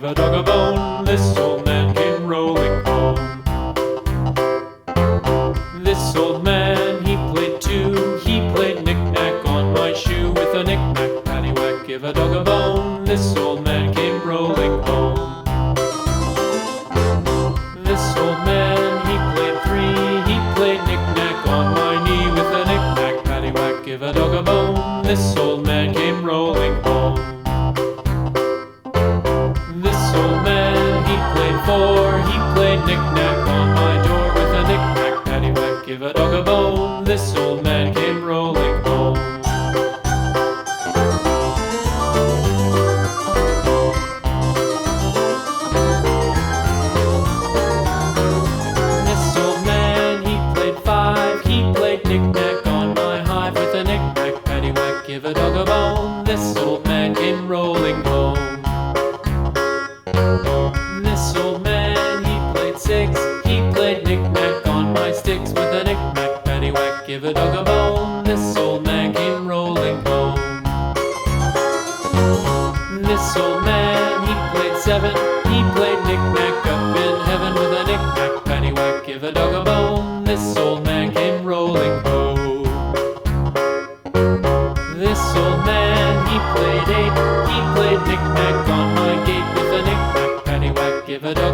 give a dog a bone. This old man came rolling home. This old man, he played too. He played knick-knack on my shoe. With a knick-knack, paddywhack, give a dog a bone. This old man came rolling home. This old man, he played three. He played knick-knack on my knee. With a knick-knack, paddywhack, give a dog a bone. This old man came rolling home. This old man, he played four. He played knick-knack on my door. With a knick-knack, paddywhack, give a dog a bone. This old man came rolling home. This old man, he played five. He played knick-knack on my hive. With a knick-knack, paddywhack, give a dog a bone. This old man came rolling home. This old man, he played six. He played knick-knack on my sticks. With a knick-knack, paddywhack, give a dog a bone. This old man came rolling home. This old man, he played seven. He played knick-knack up in heaven. With a knick-knack, paddywhack, give a dog a bone. This old man came rolling home. This old man, he played eight. He played knick-knack on my gate. With a knick-knack, paddywhack, give a dog